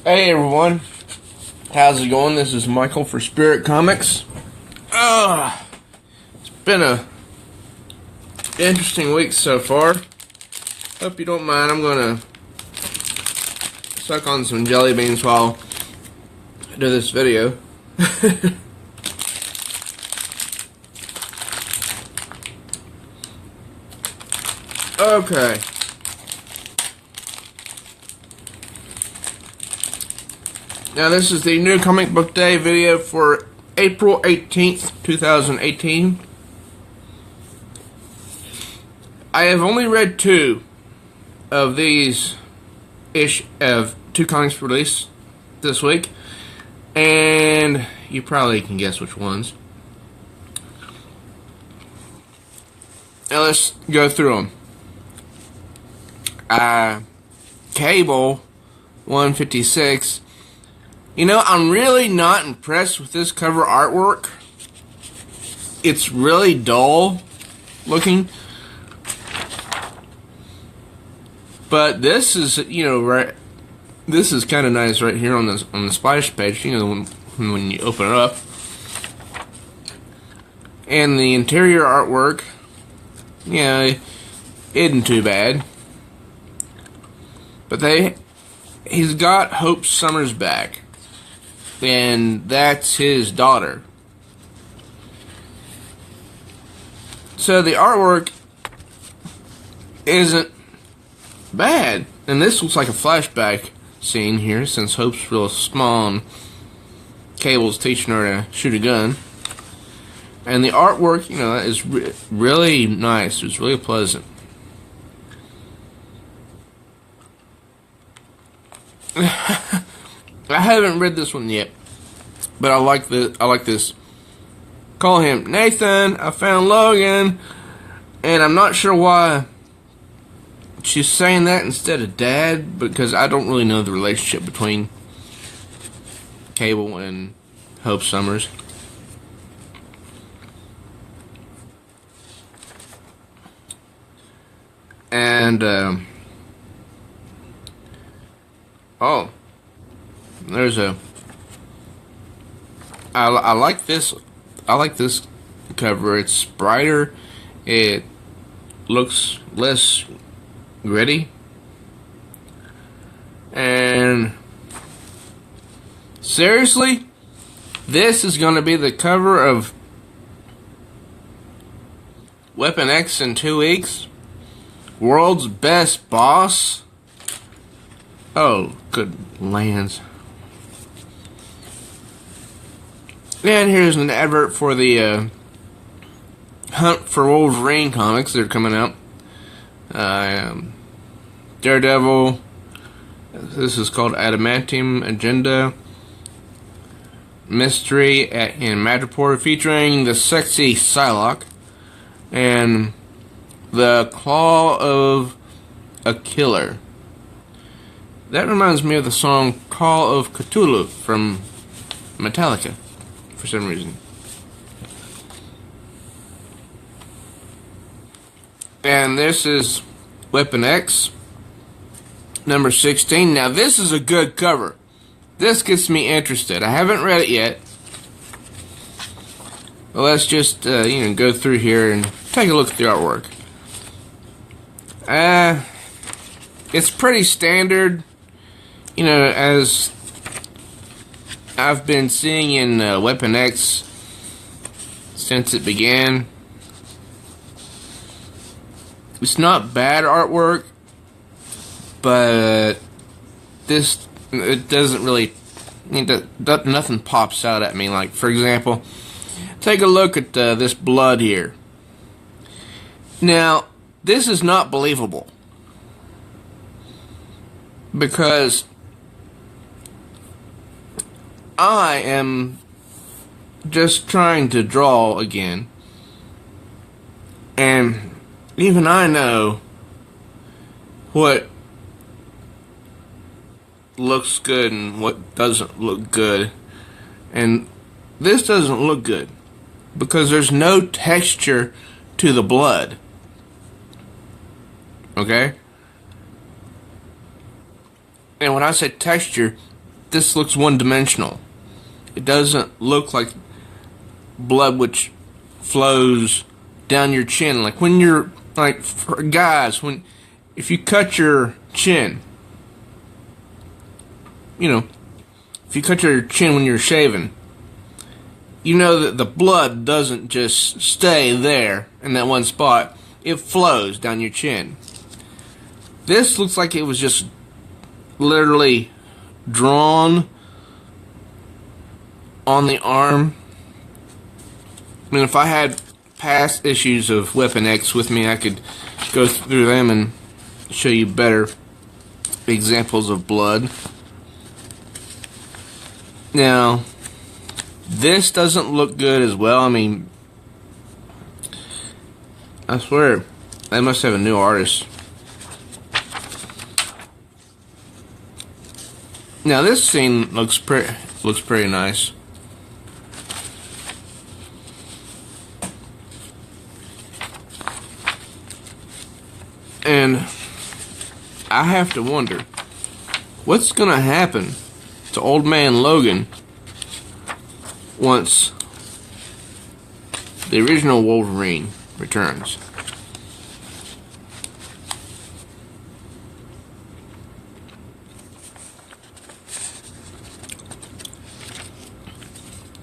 Hey everyone, how's it going? This is Michael for Spirit Comics. It's been a interesting week so far. Hope you don't mind. I'm gonna suck on some jelly beans while I do this video. Okay. Now this is the new comic book day video for April 18th, 2018. I have only read two of these two comics released this week, and you probably can guess which ones. Now let's go through them. Cable 156. You know, I'm really not impressed with this cover artwork. It's really dull looking. But this is, you know, right. This is kind of nice right here on the splash page. You know, when you open it up, and the interior artwork, yeah, isn't too bad. But he's got Hope Summers back. And that's his daughter. So the artwork isn't bad. And this looks like a flashback scene here, since Hope's real small and Cable's teaching her to shoot a gun. And the artwork, you know, is really nice. It's really pleasant. I haven't read this one yet, but I like this. Call him Nathan. I found Logan, and I'm not sure why she's saying that instead of Dad, because I don't really know the relationship between Cable and Hope Summers. And oh. There's a. I like this. I like this cover. It's brighter. It looks less gritty. And seriously, this is going to be the cover of Weapon X in 2 weeks. World's Best Boss. Oh, good lands. And here's an advert for the Hunt for Wolverine comics that are coming out. Daredevil. This is called Adamantium Agenda. Mystery in Madripoor, featuring the sexy Psylocke. And the Claw of a Killer. That reminds me of the song Call of Cthulhu from Metallica. For some reason. And this is Weapon X number 16. Now this is a good cover. This gets me interested. I haven't read it yet. Well, let's just you know, go through here and take a look at the artwork. It's pretty standard, you know, as I've been seeing in Weapon X since it began. It's not bad artwork, but it doesn't really, nothing pops out at me. Like, for example, take a look at this blood here. Now, this is not believable, because I am just trying to draw again, and even I know what looks good and what doesn't look good, and this doesn't look good because there's no texture to the blood. Okay? And when I say texture, this looks one-dimensional. It doesn't look like blood which flows down your chin. Like when you're, like, for guys, if you cut your chin, you know, if you cut your chin when you're shaving, you know that the blood doesn't just stay there in that one spot. It flows down your chin. This looks like it was just literally drawn on the arm. I mean, if I had past issues of Weapon X with me, I could go through them and show you better examples of blood. Now, this doesn't look good as well. I mean, I swear, they must have a new artist. Now, this scene looks pretty nice. And I have to wonder, what's gonna happen to Old Man Logan once the original Wolverine returns?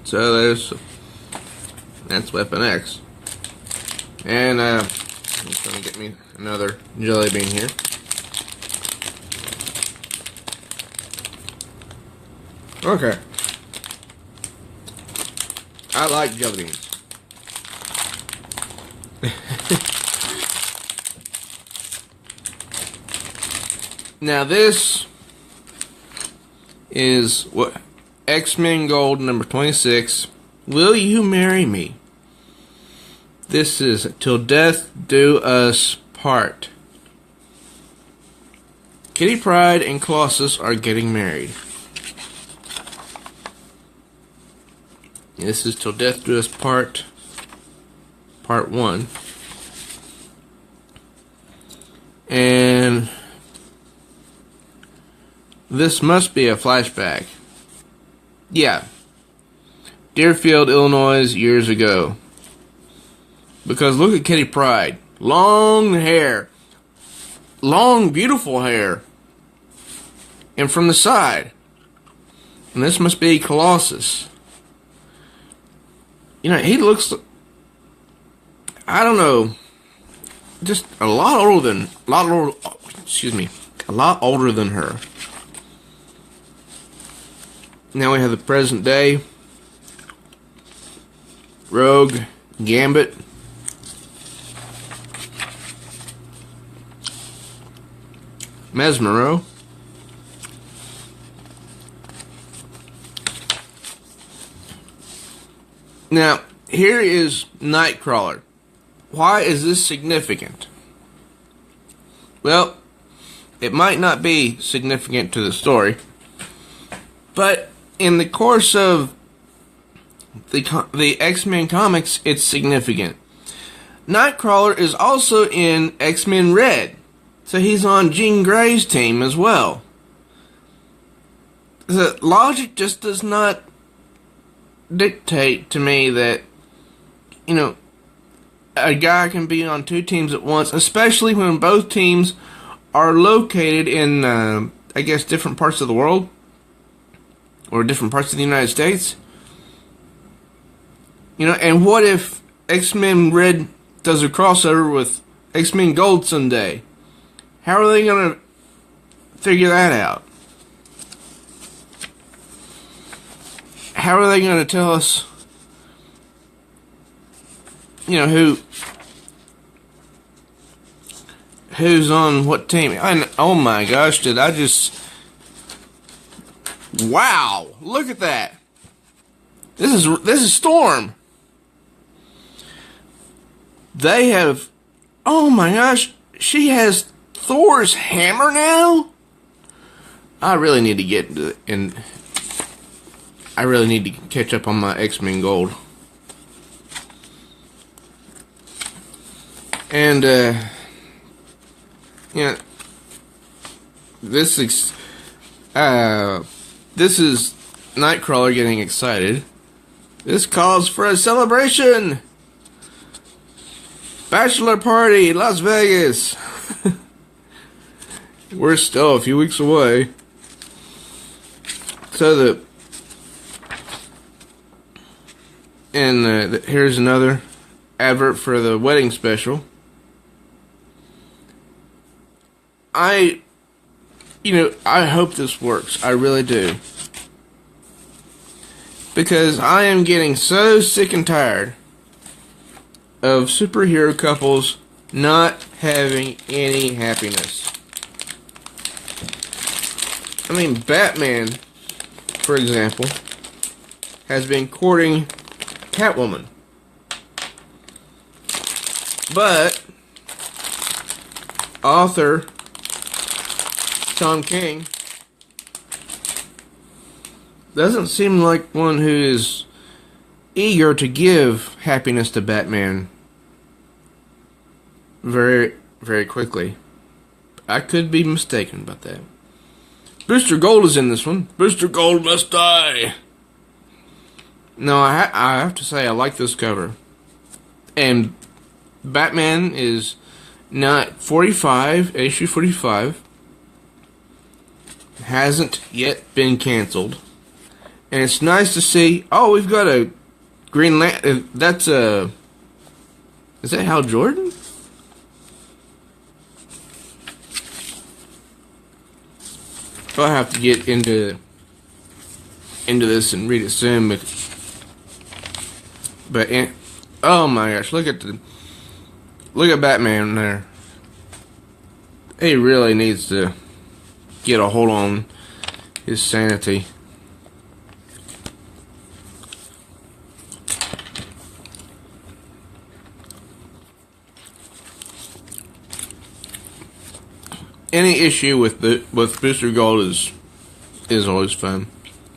So that's Weapon X. And I'm just gonna get me another jelly bean here. Okay. I like jelly beans. Now this is what X-Men Gold number 26. Will you marry me? This is Till Death Do Us Part. Kitty Pryde and Colossus are getting married. This is Till Death Do Us Part 1. And this must be a flashback. Yeah. Deerfield, Illinois, years ago. Because look at Kitty Pryde. Long hair. Long, beautiful hair. And from the side. And this must be Colossus. You know, he looks, I don't know, just a lot older than her. Now we have the present day. Rogue, Gambit. Mesmero. Now, here is Nightcrawler. Why is this significant? Well, it might not be significant to the story, but in the course of the X-Men comics, it's significant. Nightcrawler is also in X-Men Red, so he's on Jean Grey's team as well. The logic just does not dictate to me that, you know, a guy can be on two teams at once, especially when both teams are located in, I guess, different parts of the world, or different parts of the United States. You know, and what if X-Men Red does a crossover with X-Men Gold someday? How are they going to figure that out? How are they going to tell us, you know, who's on what team? Oh my gosh, did I just... Wow, look at that. This is Storm. They have... Oh my gosh, she has Thor's hammer now? I really need to get in... I really need to catch up on my X-Men Gold. And, this this is Nightcrawler getting excited. This calls for a celebration! Bachelor party, Las Vegas! We're still a few weeks away. So here's another advert for the wedding special. I hope this works. I really do. Because I am getting so sick and tired of superhero couples not having any happiness. I mean, Batman, for example, has been courting Catwoman. But author Tom King doesn't seem like one who is eager to give happiness to Batman very, very quickly. I could be mistaken about that. Booster Gold is in this one. Booster Gold must die. No, I have to say I like this cover. And Batman is not 45, issue 45. Hasn't yet been canceled. And it's nice to see, oh, we've got a Green Lantern. That's is that Hal Jordan? I'll have to get into this and read it soon, but oh my gosh, look at Batman there. He really needs to get a hold on his sanity. Any issue with Booster Gold is always fun.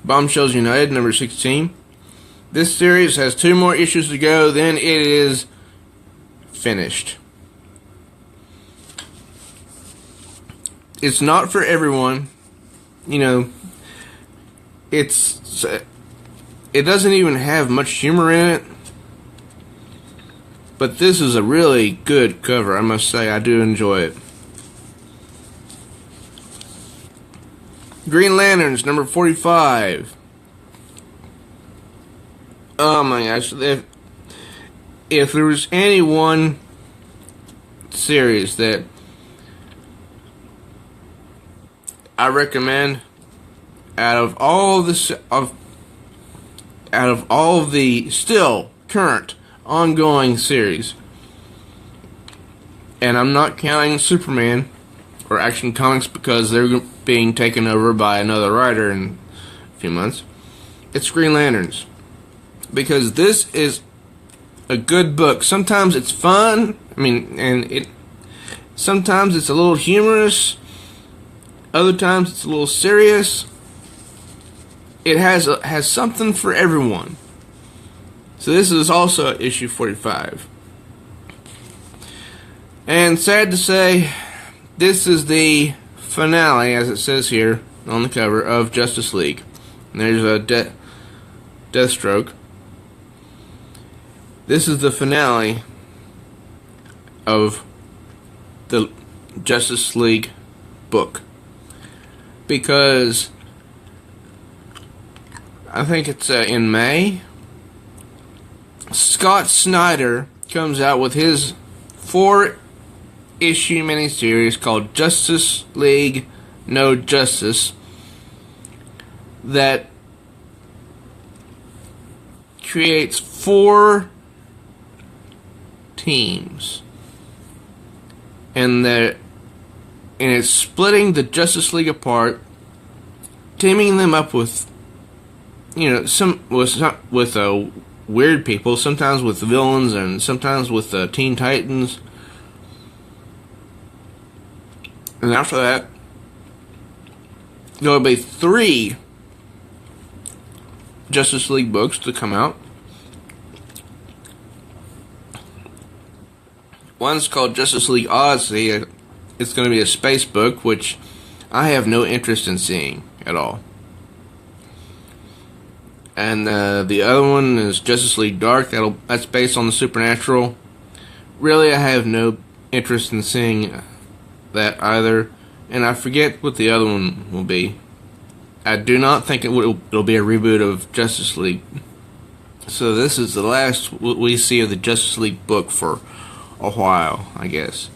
Bombshells United number 16. This series has 2 more issues to go, then it is finished. It's not for everyone. You know, it doesn't even have much humor in it. But this is a really good cover, I must say. I do enjoy it. Green Lanterns, number 45. Oh my gosh. If there was any one series that I recommend out of all the still current ongoing series, and I'm not counting Superman or Action Comics because they're being taken over by another writer in a few months, it's Green Lanterns. Because this is a good book. Sometimes it's fun, sometimes it's a little humorous, other times it's a little serious. It has something for everyone. So this is also issue 45. And sad to say, this is the finale, as it says here on the cover, of Justice League. And there's a Deathstroke. This is the finale of the Justice League book. Because I think it's in May, Scott Snyder comes out with his 4-issue miniseries called Justice League No Justice that creates 4 teams, and it's splitting the Justice League apart, teaming them up with weird people, sometimes with villains and sometimes with Teen Titans. And after that, there'll be 3 Justice League books to come out. One's called Justice League Odyssey. It's going to be a space book, which I have no interest in seeing at all. And the other one is Justice League Dark. That's based on the supernatural. Really, I have no interest in seeing that either. And I forget what the other one will be. I do not think it'll be a reboot of Justice League. So this is the last we see of the Justice League book for a while, I guess.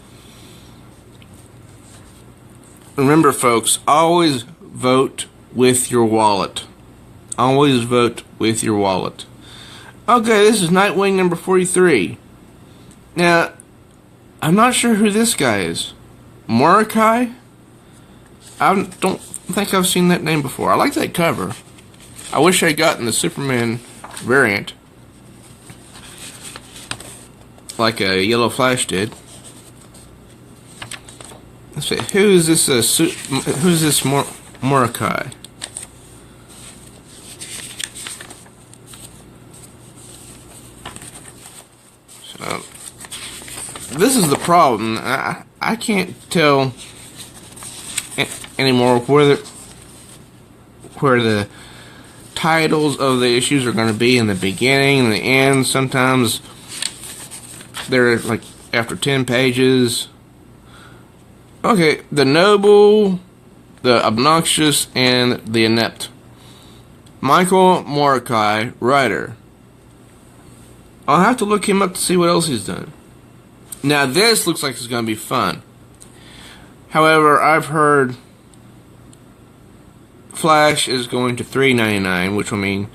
Remember, folks, always vote with your wallet. Always vote with your wallet. Okay, this is Nightwing number 43. Now, I'm not sure who this guy is. Mordecai? I don't think I've seen that name before. I like that cover. I wish I'd gotten the Superman variant, like a Yellow Flash did. Let's see. Who's this Mordecai? So, this is the problem. I can't tell anymore where the titles of the issues are going to be in the beginning and the end. Sometimes they're like after 10 pages. Okay, the noble, the obnoxious, and the inept. Michael Mordecai, writer. I'll have to look him up to see what else he's done. Now this looks like it's going to be fun. However, I've heard Flash is going to $3.99, which will mean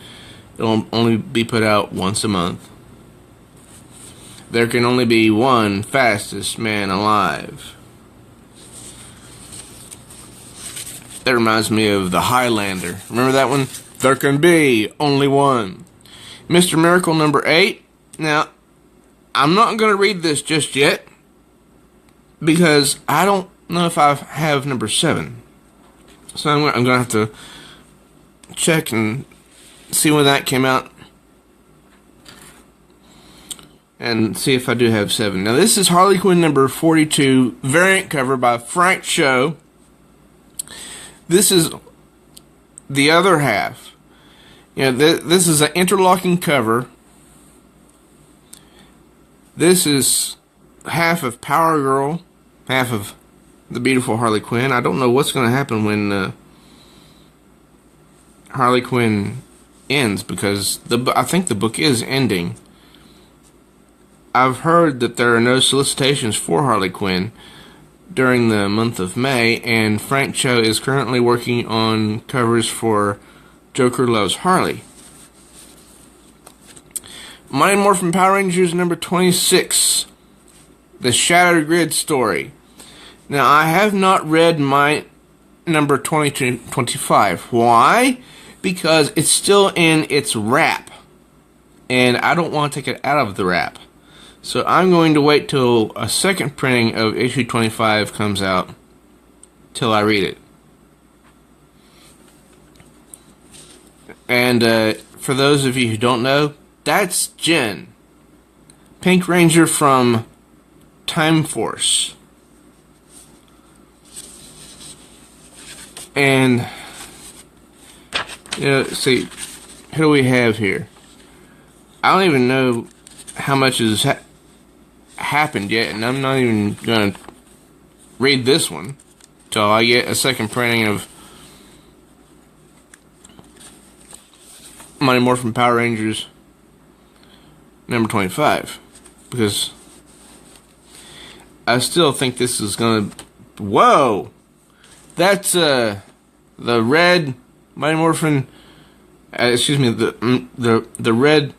it'll only be put out once a month. There can only be one fastest man alive. That reminds me of the Highlander. Remember that one? There can be only one. Mr. Miracle number 8. Now, I'm not going to read this just yet, because I don't know if I have number 7. So I'm going to have to check and see when that came out, and see if I do have 7. Now this is Harley Quinn number 42, variant cover by Frank Cho. This is the other half. You know, this is an interlocking cover. This is half of Power Girl, half of the beautiful Harley Quinn. I don't know what's going to happen when Harley Quinn ends, because I think the book is ending. I've heard that there are no solicitations for Harley Quinn during the month of May, and Frank Cho is currently working on covers for Joker Loves Harley. Mighty Morphin Power Rangers number 26, The Shattered Grid Story. Now, I have not read my number 25. Why? Because it's still in its wrap, and I don't want to take it out of the wrap. So I'm going to wait till a second printing of issue 25 comes out till I read it. And for those of you who don't know, that's Jen, Pink Ranger from Time Force. And, you know, see, who do we have here? I don't even know how much has happened yet, and I'm not even going to read this one till I get a second printing of Mighty Morphin Power Rangers number 25, because I still think this is going to... Whoa! That's the red Mighty Morphin, excuse me, the red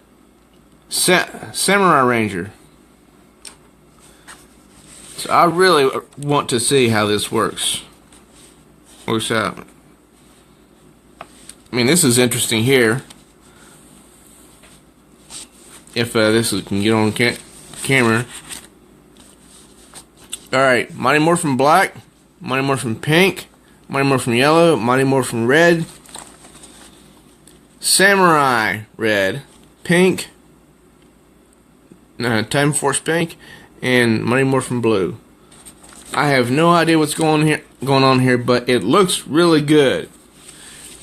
Samurai Ranger. So I really want to see how this works out. I mean, this is interesting here. If this can get on camera. Alright, Mighty Morphin Black, Mighty Morphin Pink, Mighty Morphin Yellow, Mighty Morphin Red, Samurai Red, Pink, Time Force Pink, and Mighty Morphin Blue. I have no idea what's going on here, but it looks really good.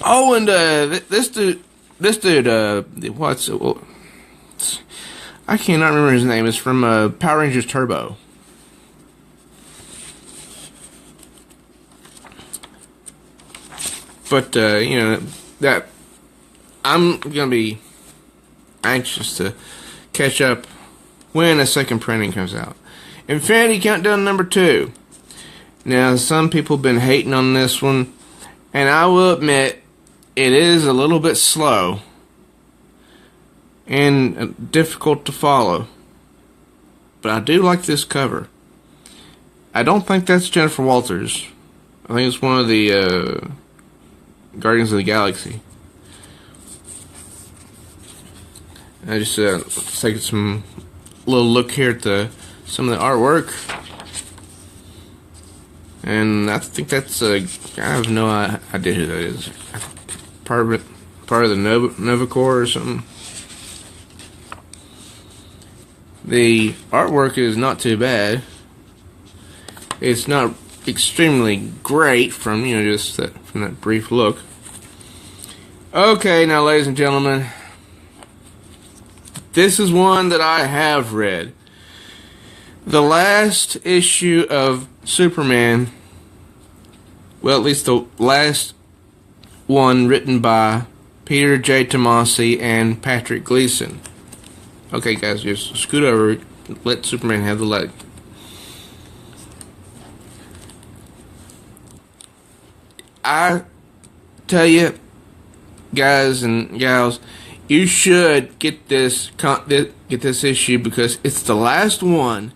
Oh, and this dude, this dude, I cannot remember his name. It's from Power Rangers Turbo. But, you know, that I'm gonna be anxious to catch up when a second printing comes out. Infinity Countdown number 2. Now, some people have been hating on this one, and I will admit it is a little bit slow and difficult to follow. But I do like this cover. I don't think that's Jennifer Walters. I think it's one of the Guardians of the Galaxy. I just taking some little look here at some of the artwork, and I think that's I have no idea who that is. Part of the Nova Corps or something. The artwork is not too bad. It's not extremely great from, you know, just from that brief look. Okay, now ladies and gentlemen, this is one that I have read. The last issue of Superman, well, at least the last one written by Peter J. Tomasi and Patrick Gleason. Okay, guys, just scoot over. Let Superman have the light. I tell you, guys and gals, you should get this issue because it's the last one,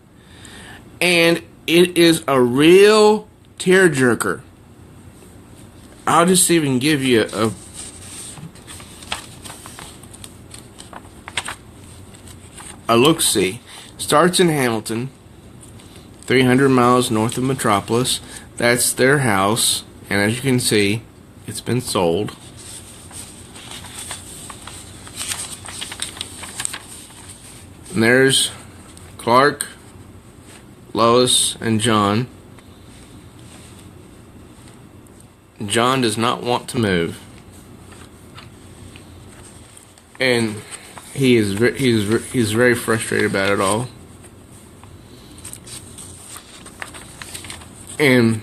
and it is a real tearjerker. I'll just even give you a look-see. Starts in Hamilton, 300 miles north of Metropolis. That's their house, and as you can see, it's been sold. And there's Clark, Lois, and John. John does not want to move, and he's very frustrated about it all. And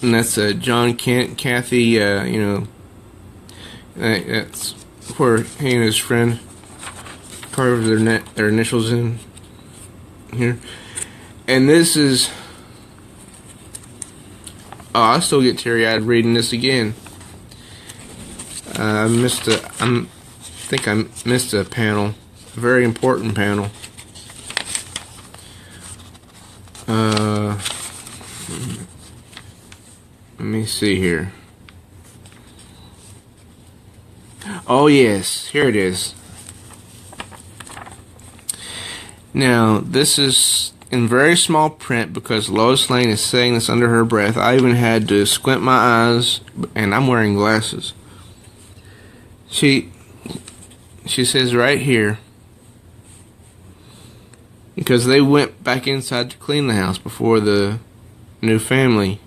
and that's John, Kent, Kathy. You know, that's where he and his friend carved their initials in here. And this is, oh, I still get teary-eyed reading this again. I think I missed a panel, a very important panel. Let me see here. Oh yes, here it is. Now, this is in very small print because Lois Lane is saying this under her breath. I even had to squint my eyes, and I'm wearing glasses. She says right here, because they went back inside to clean the house before the new family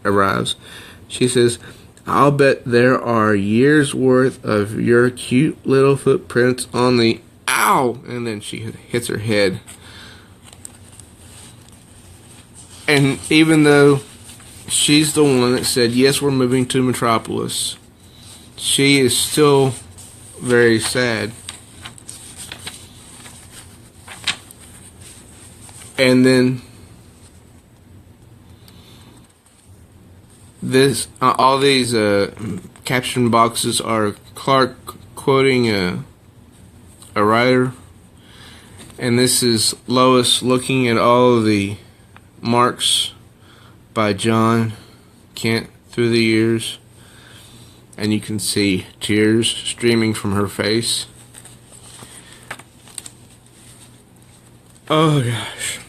arrives. She says, "I'll bet there are years worth of your cute little footprints on the," ow, and then she hits her head. And even though she's the one that said, yes, we're moving to Metropolis, she is still very sad. And then all these caption boxes are Clark quoting a writer, and this is Lois looking at all of the marks by John Kent through the years, and you can see tears streaming from her face. Oh gosh.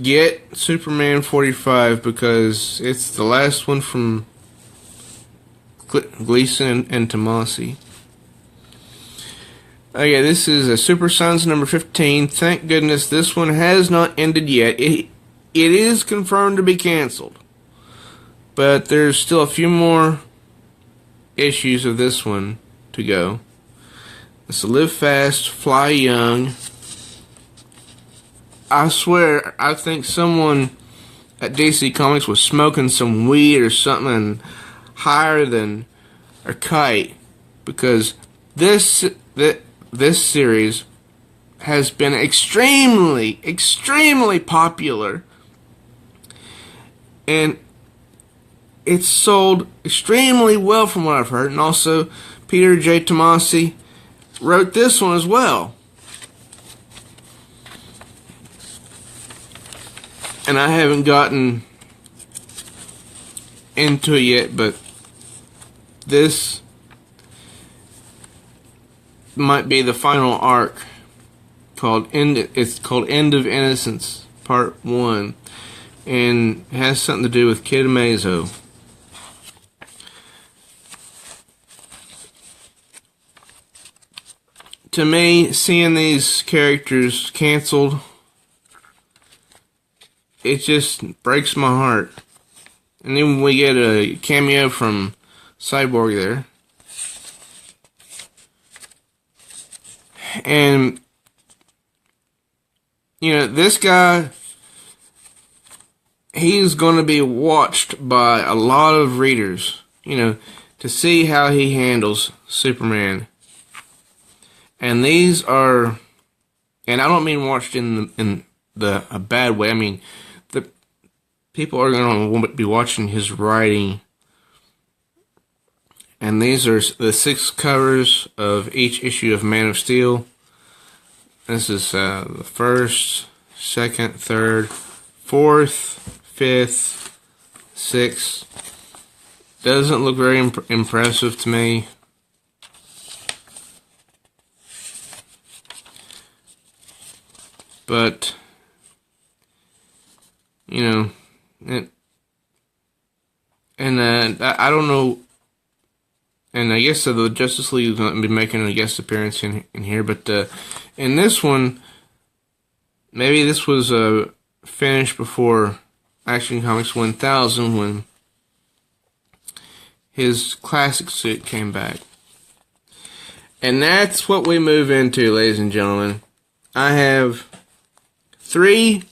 Get Superman 45 because it's the last one from Gleason and Tomasi. Okay, this is a Super Sons number 15. Thank goodness this one has not ended yet. it is confirmed to be canceled. But there's still a few more issues of this one to go. It's Live Fast, Fly Young. I swear, I think someone at DC Comics was smoking some weed or something higher than a kite, because this series has been extremely popular, and it's sold extremely well from what I've heard. And also, Peter J. Tomasi wrote this one as well. And I haven't gotten into it yet, but this might be the final arc called it's called End of Innocence Part 1, and it has something to do with Kid Amazo. To me, seeing these characters canceled, it just breaks my heart. And then we get a cameo from Cyborg there. And, you know, this guy, he's going to be watched by a lot of readers, you know, to see how he handles Superman. And these are, and I don't mean watched in a bad way. I mean, the people are going to be watching his writing. And these are the 6 covers of each issue of Man of Steel. This is the 1st, 2nd, 3rd, 4th, 5th, 6th. Doesn't look very impressive to me. But, you know, I don't know, and I guess the Justice League is going to be making a guest appearance in here, but in this one, maybe this was finished before Action Comics 1000 when his classic suit came back. And that's what we move into, ladies and gentlemen. I have 3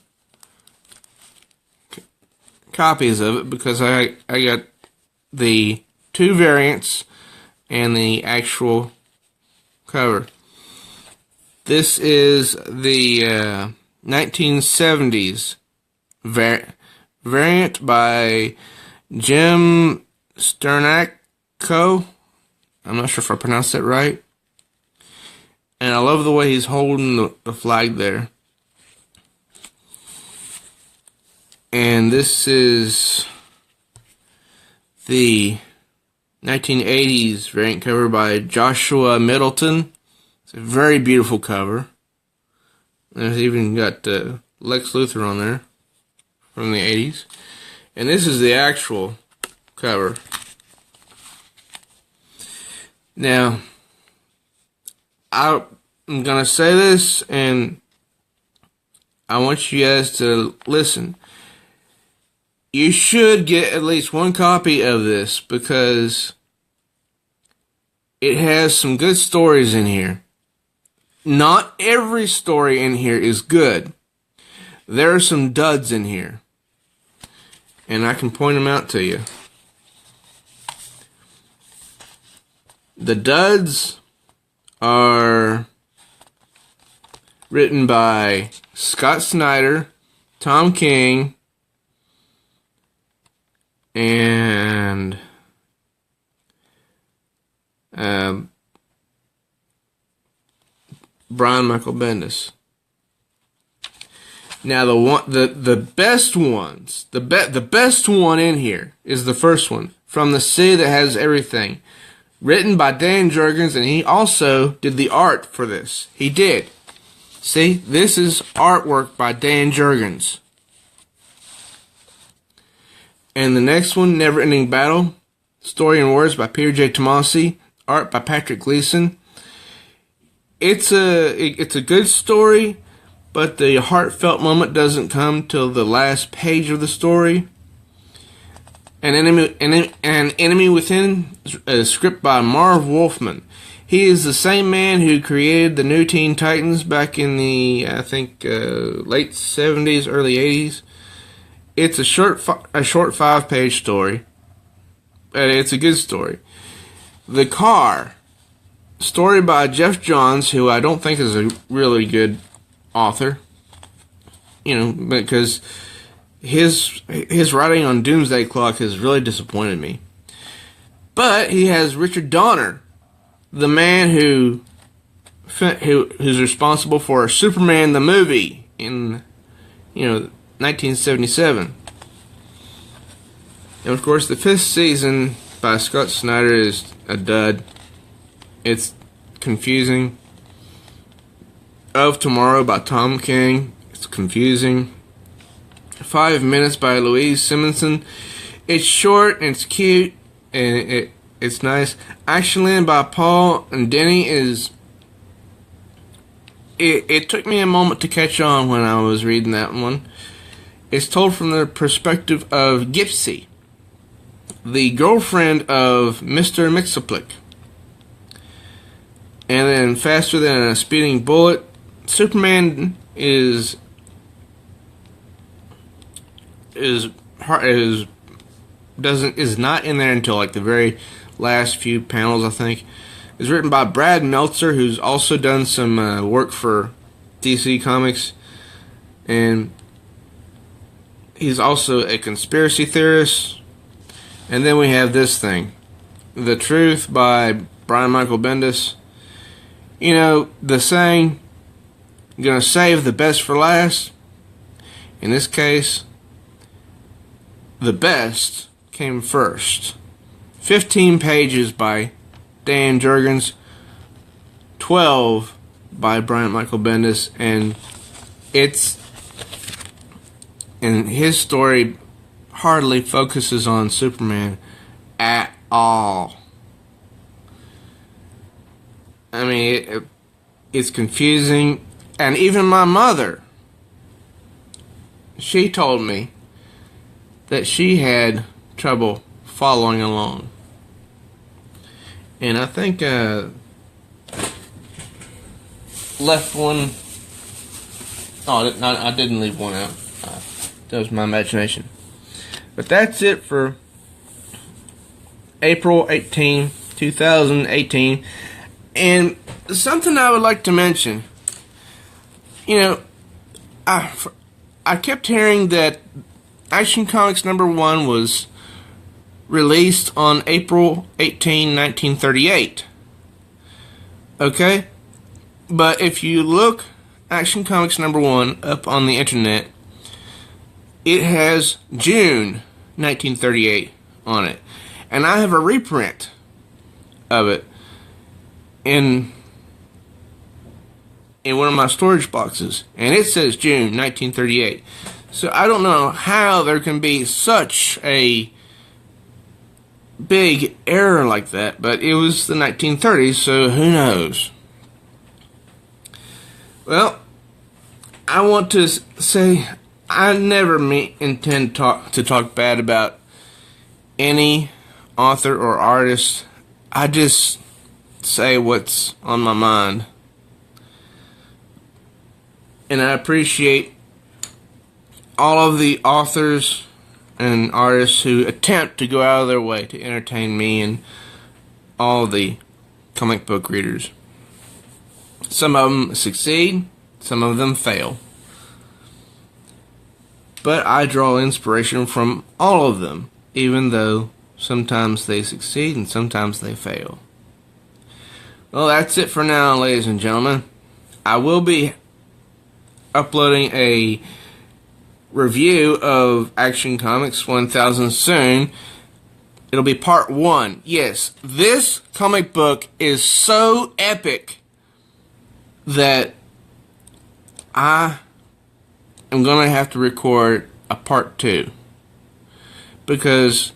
copies of it because I got the 2 variants and the actual cover. This is the 1970s variant by Jim Sternacco. I'm not sure if I pronounced that right. And I love the way he's holding the flag there. And this is the 1980s variant cover by Joshua Middleton. It's a very beautiful cover. There's even got Lex Luthor on there from the 80s. And this is the actual cover. Now, I'm going to say this, and I want you guys to listen. You should get at least 1 copy of this because it has some good stories in here. Not every story in here is good. There are some duds in here, and I can point them out to you. The duds are written by Scott Snyder, Tom King, and Brian Michael Bendis. Now the best ones, the best one in here is the first one, From the City That Has Everything, written by Dan Jurgens, and he also did the art for this. He did. See, this is artwork by Dan Jurgens. And the next one, Never Ending Battle, story and words by Peter J. Tomasi, art by Patrick Gleason. It's a good story, but the heartfelt moment doesn't come till the last page of the story. An Enemy Within, a script by Marv Wolfman. He is the same man who created the New Teen Titans back in the, I think, late 70s, early 80s. It's a short 5-page story, but it's a good story. The Car, story by Jeff Johns, who I don't think is a really good author, because his writing on Doomsday Clock has really disappointed me. But he has Richard Donner, the man who's responsible for Superman the movie in 1977. And of course, the 5th season by Scott Snyder is a dud. It's confusing. Of Tomorrow by Tom King, it's confusing. 5 Minutes by Louise Simonson. It's short and it's cute and it's nice. Actionland by Paul and Denny is... It took me a moment to catch on when I was reading that one. It's told from the perspective of Gypsy, the girlfriend of Mr. Mixoplick. And then Faster Than a Speeding Bullet. Superman is not in there until like the very last few panels, I think. It's written by Brad Meltzer, who's also done some work for DC Comics, and he's also a conspiracy theorist. And then we have this thing, The Truth by Brian Michael Bendis. The saying, gonna save the best for last. In this case, the best came first. 15 pages by Dan Jurgens, 12 by Brian Michael Bendis, and his story hardly focuses on Superman at all. I mean, it's confusing, and even my mother, she told me that she had trouble following along. And I think left one... Oh, I didn't leave one out. That was my imagination. But that's it for April 18, 2018. And something I would like to mention. I kept hearing that Action Comics #1 was released on April 18, 1938. Okay? But if you look Action Comics #1 up on the internet, it has June 1938 on it. And I have a reprint of it in one of my storage boxes, and it says June 1938. So I don't know how there can be such a big error like that, but it was the 1930s, so who knows. Well, I want to say I never intend to talk bad about any author or artist. I just say what's on my mind. And I appreciate all of the authors and artists who attempt to go out of their way to entertain me and all the comic book readers. Some of them succeed, some of them fail. But I draw inspiration from all of them, even though sometimes they succeed and sometimes they fail. Well, that's it for now, ladies and gentlemen. I will be uploading a review of Action Comics 1000 soon. It'll be part 1. Yes, this comic book is so epic that I am going to have to record a part 2. Because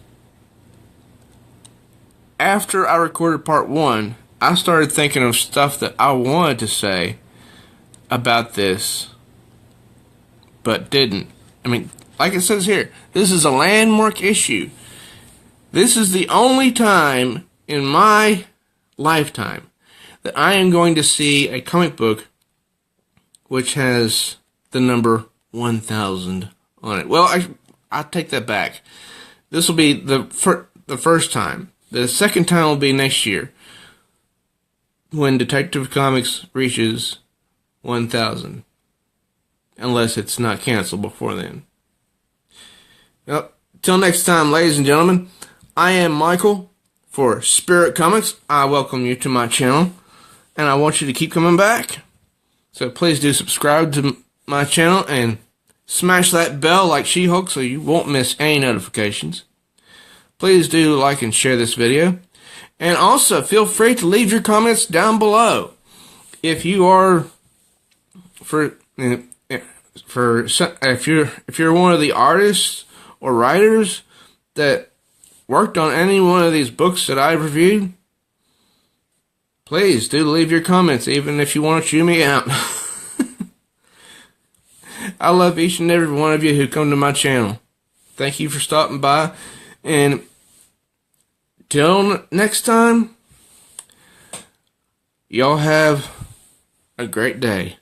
after I recorded part 1, I started thinking of stuff that I wanted to say about this but didn't. I mean, like it says here, this is a landmark issue. This is the only time in my lifetime that I am going to see a comic book which has the number 1000 on it. Well, I take that back. This will be the first time. The second time will be next year, when Detective Comics reaches 1000. Unless it's not canceled before then. Well, till next time, ladies and gentlemen, I am Michael for Spirit Comics. I welcome you to my channel, and I want you to keep coming back. So please do subscribe to my channel and smash that bell like She-Hulk so you won't miss any notifications. Please do like and share this video. And also, feel free to leave your comments down below. If you are if you're one of the artists or writers that worked on any one of these books that I've reviewed, please do leave your comments, even if you want to chew me out. I love each and every one of you who come to my channel. Thank you for stopping by, and till next time, y'all have a great day.